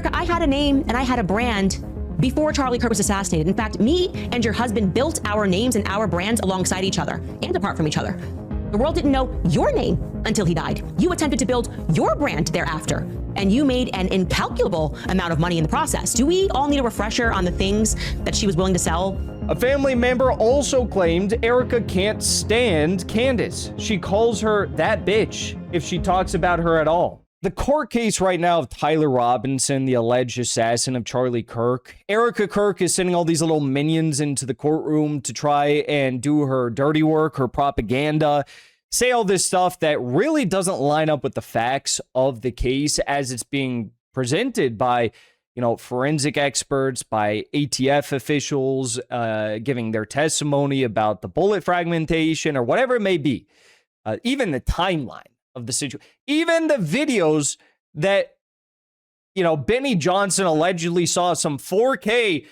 Erika, I had a name and I had a brand before Charlie Kirk was assassinated. In fact, me and your husband built our names and our brands alongside each other and apart from each other. The world didn't know your name until he died. You attempted to build your brand thereafter, and you made an incalculable amount of money in the process. Do we all need a refresher on the things that she was willing to sell? A family member also claimed Erika can't stand Candace. She calls her that bitch if she talks about her at all. The court case right now of Tyler Robinson, the alleged assassin of Charlie Kirk. Erika Kirk is sending all these little minions into the courtroom to try and do her dirty work, her propaganda, say all this stuff that really doesn't line up with the facts of the case as it's being presented by, you know, forensic experts, by ATF officials, giving their testimony about the bullet fragmentation or whatever it may be. Even the timeline of the situation, even the videos that, you know, Benny Johnson allegedly saw, some 4K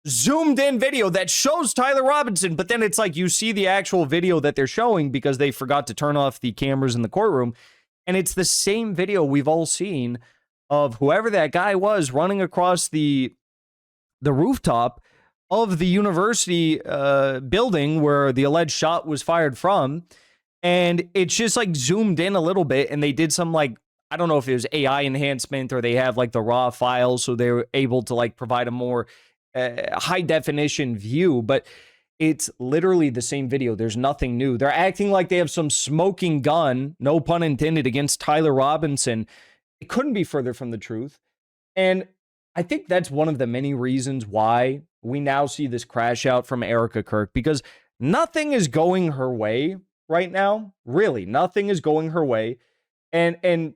zoomed in video that shows Tyler Robinson, but then it's like you see the actual video that they're showing because they forgot to turn off the cameras in the courtroom. And it's the same video we've all seen of whoever that guy was running across the rooftop of the university building where the alleged shot was fired from. And it's just like zoomed in a little bit, and they did some, like, I don't know if it was AI enhancement or they have like the raw files, so they were able to like provide a more high definition view, but it's literally the same video. There's nothing new. They're acting like they have some smoking gun, no pun intended, against Tyler Robinson. It couldn't be further from the truth. And I think that's one of the many reasons why we now see this crash out from Erika Kirk, because nothing is going her way right now. Really, nothing is going her way. And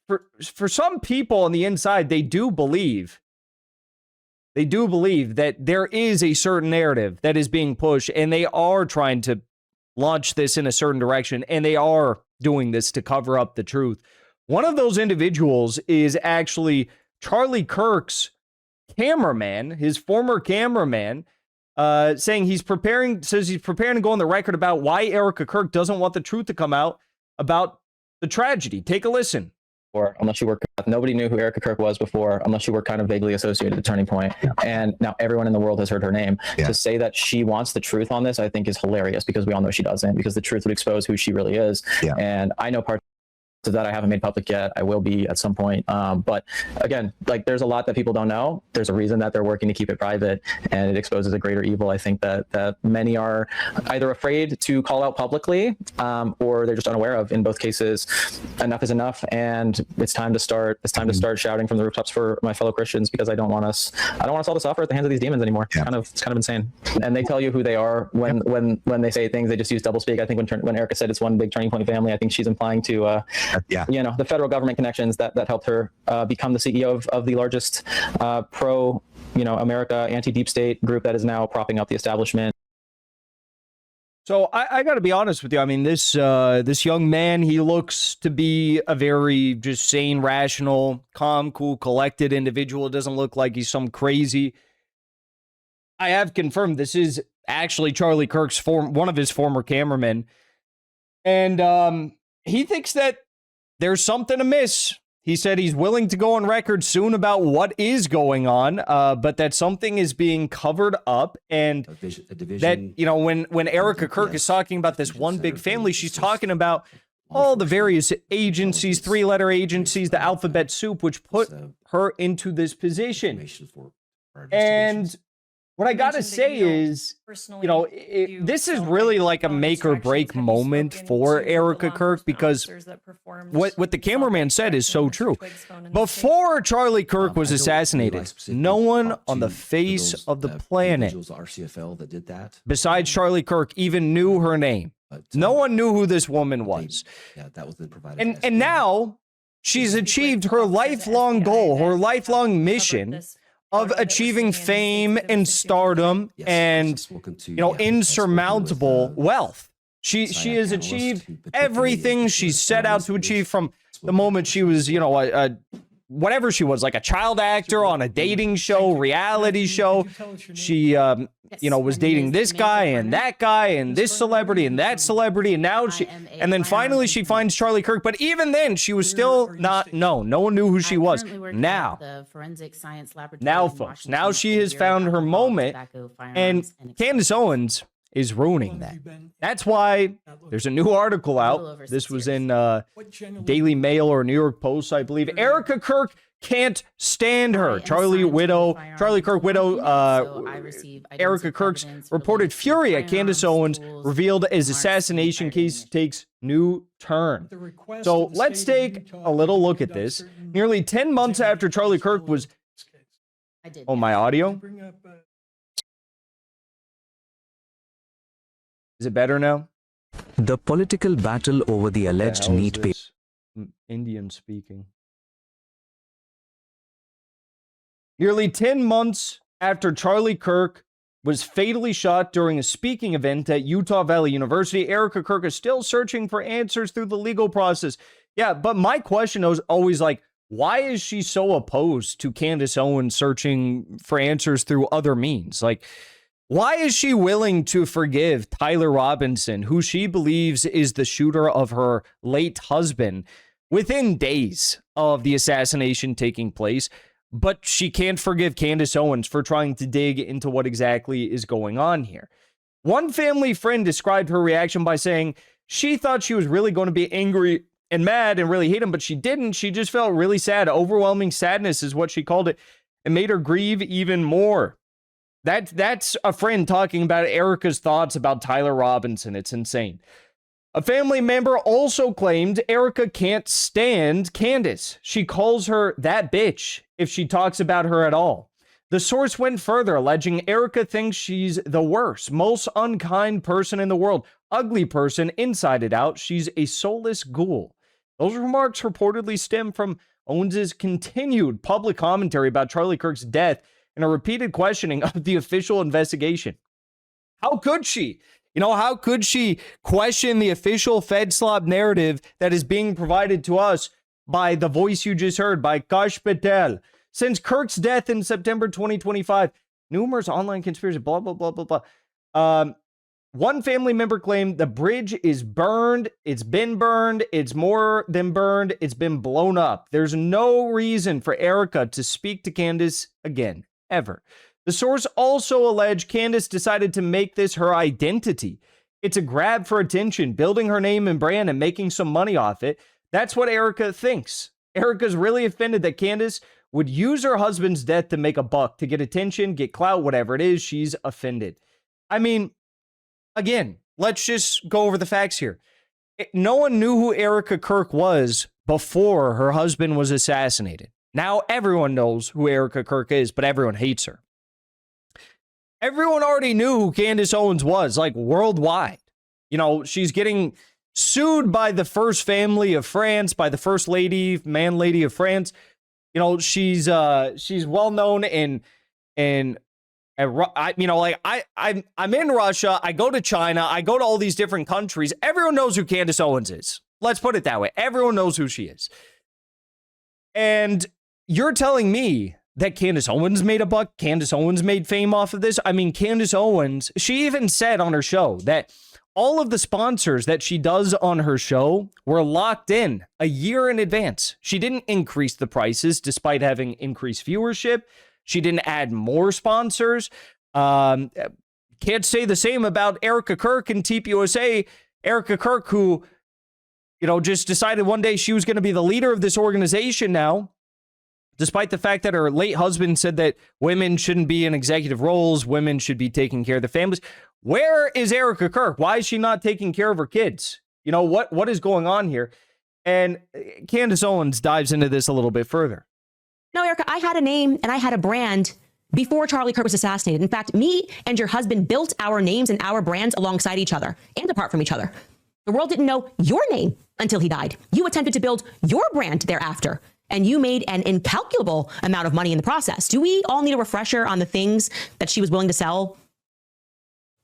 for some people on the inside, they do believe that there is a certain narrative that is being pushed, and they are trying to launch this in a certain direction, and they are doing this to cover up the truth. One of those individuals is actually Charlie Kirk's cameraman, his former cameraman, saying he's preparing to go on the record about why Erika Kirk doesn't want the truth to come out about the tragedy. Take a listen. Unless you were, nobody knew who Erika Kirk was before, unless you were kind of vaguely associated with Turning Point. Yeah. And now everyone in the world has heard her name. Yeah. To say that she wants the truth on this, I think is hilarious, because we all know she doesn't, because the truth would expose who she really is. Yeah. And I know parts of that I haven't made public yet. I will be at some point. But again, like, there's a lot that people don't know. There's a reason that they're working to keep it private, and it exposes a greater evil. I think that many are either afraid to call out publicly, or they're just unaware of. In both cases, enough is enough, and it's time to start. It's time to start shouting from the rooftops for my fellow Christians, because I don't want us all to suffer at the hands of these demons anymore. Yeah. It's kind of insane. And they tell you who they are when they say things. They just use doublespeak. I think when Erika said it's one big Turning Point family, I think she's implying to you know, the federal government connections that helped her become the CEO of the largest pro, you know, America anti-deep state group that is now propping up the establishment. So I got to be honest with you. I mean, this young man, he looks to be a very just sane, rational, calm, cool, collected individual. It doesn't look like he's some crazy. I have confirmed this is actually Charlie Kirk's one of his former cameramen, and he thinks that there's something amiss. He said he's willing to go on record soon about what is going on, but that something is being covered up, and that, you know, when Erika Kirk is talking about this one big family, she's talking about all the various agencies, three-letter agencies, the alphabet soup, which put her into this position. And what I gotta say is, you know, this is really like a make or break moment for Erika Kirk, because what the cameraman said is so true. Before Charlie Kirk was assassinated, no one on the face of the planet, besides Charlie Kirk, even knew her name. No one knew who this woman was. And now she's achieved her lifelong goal, her lifelong mission of achieving fame and stardom and, you know, insurmountable wealth. She has achieved everything she set out to achieve from the moment she was, you know, whatever she was, like a child actor on a dating show, reality show. She, was dating this guy and this celebrity and that celebrity. And now and then finally she finds Charlie Kirk. But even then, she was still not known. No one knew who she was. Now, folks, now she has found her moment, and Candace Owens is ruining that. That's why there's a new article out. This was in Daily Mail or New York Post, I believe. Erika Kirk can't stand her. Charlie Kirk widow, Erika Kirk's reported fury at Candace Owens revealed as assassination case takes new turn. So let's take a little look at this. Nearly 10 months after Charlie Kirk was... Oh, my audio? Is it better now? The political battle over the alleged neat paper. Indian speaking. Nearly 10 months after Charlie Kirk was fatally shot during a speaking event at Utah Valley University, Erika Kirk is still searching for answers through the legal process. Yeah, but my question is always like, why is she so opposed to Candace Owens searching for answers through other means? Like, why is she willing to forgive Tyler Robinson, who she believes is the shooter of her late husband, within days of the assassination taking place, but she can't forgive Candace Owens for trying to dig into what exactly is going on here? One family friend described her reaction by saying she thought she was really going to be angry and mad and really hate him, but she didn't. She just felt really sad. Overwhelming sadness is what she called it. It made her grieve even more. That's a friend talking about Erika's thoughts about Tyler Robinson. It's insane. A family member also claimed Erika can't stand Candace. She calls her that bitch if she talks about her at all. The source went further, alleging Erika thinks she's the worst, most unkind person in the world. Ugly person, inside and out. She's a soulless ghoul. Those remarks reportedly stem from Owens' continued public commentary about Charlie Kirk's death and a repeated questioning of the official investigation. How could she? How could she question the official FedSlop narrative that is being provided to us by the voice you just heard, by Kash Patel? Since Kirk's death in September 2025, numerous online conspiracies, blah, blah, blah, blah, blah. One family member claimed the bridge is burned. It's been burned. It's more than burned. It's been blown up. There's no reason for Erika to speak to Candace again. Ever. The source also alleged Candace decided to make this her identity. It's a grab for attention, building her name and brand and making some money off it. That's what Erika thinks. Erika's really offended that Candace would use her husband's death to make a buck, to get attention, get clout, whatever it is. She's offended. I mean, again, let's just go over the facts here. No one knew who Erika Kirk was before her husband was assassinated. Now everyone knows who Erika Kirk is, but everyone hates her. Everyone already knew who Candace Owens was, like worldwide. She's getting sued by the first family of France, by the first lady, man lady of France. She's well known I'm in Russia. I go to China. I go to all these different countries. Everyone knows who Candace Owens is. Let's put it that way. Everyone knows who she is. And you're telling me that Candace Owens made a buck? Candace Owens made fame off of this? I mean, Candace Owens, she even said on her show that all of the sponsors that she does on her show were locked in a year in advance. She didn't increase the prices despite having increased viewership. She didn't add more sponsors. Can't say the same about Erika Kirk and Teep USA. Erika Kirk, who, just decided one day she was going to be the leader of this organization now, despite the fact that her late husband said that women shouldn't be in executive roles, women should be taking care of their families. Where is Erika Kirk? Why is she not taking care of her kids? What is going on here? And Candace Owens dives into this a little bit further. No, Erika, I had a name and I had a brand before Charlie Kirk was assassinated. In fact, me and your husband built our names and our brands alongside each other and apart from each other. The world didn't know your name until he died. You attempted to build your brand thereafter, and you made an incalculable amount of money in the process. Do we all need a refresher on the things that she was willing to sell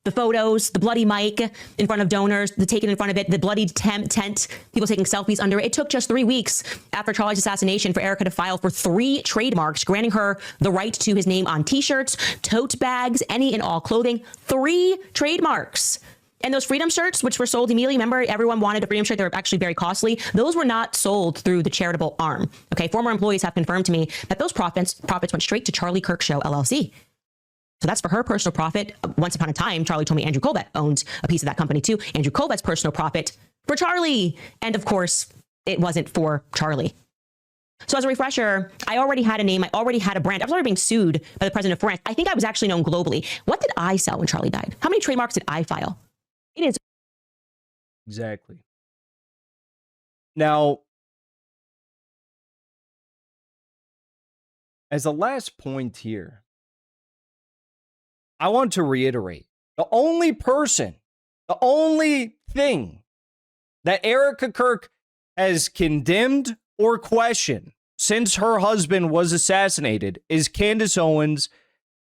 The photos, the bloody mic in front of donors, the taken in front of it, the bloody tent, people taking selfies under it. It took just 3 weeks after Charlie's assassination for Erika to file for 3 trademarks, granting her the right to his name on t-shirts, tote bags, any and all clothing. 3 trademarks. And those freedom shirts, which were sold immediately, remember, everyone wanted a freedom shirt. They were actually very costly. Those were not sold through the charitable arm. Okay, former employees have confirmed to me that those profits went straight to Charlie Kirk Show, LLC. So that's for her personal profit. Once upon a time, Charlie told me Andrew Colbert owned a piece of that company too. Andrew Colbert's personal profit for Charlie. And of course, it wasn't for Charlie. So as a refresher, I already had a name. I already had a brand. I was already being sued by the president of France. I think I was actually known globally. What did I sell when Charlie died? How many trademarks did I file? It is. Exactly. Now, as a last point here, I want to reiterate, the only thing that Erika Kirk has condemned or questioned since her husband was assassinated is Candace Owens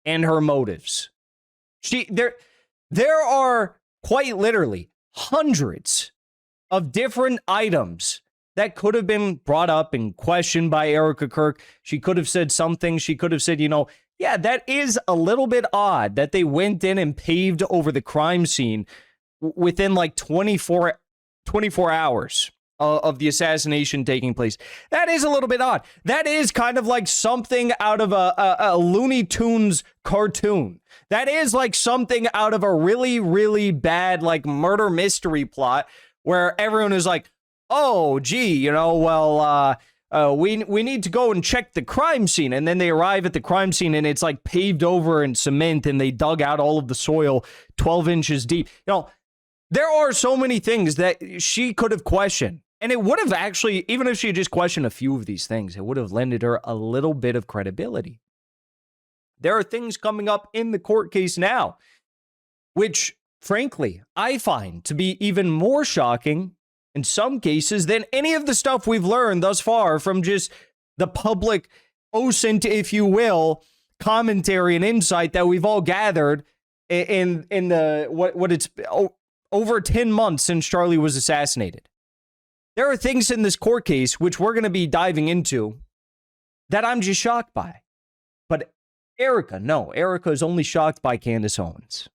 and her motives. There are quite literally hundreds of different items that could have been brought up and questioned by Erika Kirk. She could have said something. She could have said, yeah, that is a little bit odd that they went in and paved over the crime scene within like 24 hours of the assassination taking place. That is a little bit odd. That is kind of like something out of a Looney Tunes cartoon. That is like something out of a really, really bad like murder mystery plot where everyone is like, oh, gee, we need to go and check the crime scene. And then they arrive at the crime scene and it's like paved over in cement and they dug out all of the soil 12 inches deep. There are so many things that she could have questioned. And it would have actually, even if she had just questioned a few of these things, it would have lended her a little bit of credibility. There are things coming up in the court case now, which, frankly, I find to be even more shocking in some cases than any of the stuff we've learned thus far from just the public OSINT, if you will, commentary and insight that we've all gathered in the over 10 months since Charlie was assassinated. There are things in this court case which we're going to be diving into that I'm just shocked by. But Erika is only shocked by Candace Owens.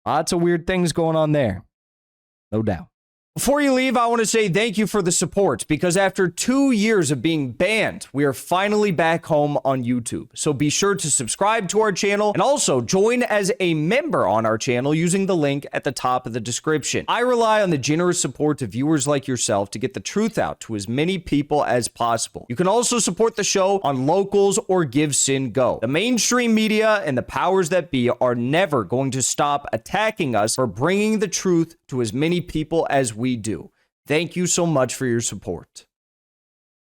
Lots of weird things going on there. No doubt. Before you leave, I want to say thank you for the support, because after 2 years of being banned, we are finally back home on YouTube. So be sure to subscribe to our channel and also join as a member on our channel using the link at the top of the description. I rely on the generous support of viewers like yourself to get the truth out to as many people as possible. You can also support the show on Locals or Give Sin Go. The mainstream media and the powers that be are never going to stop attacking us for bringing the truth to as many people as we do. Thank you so much for your support.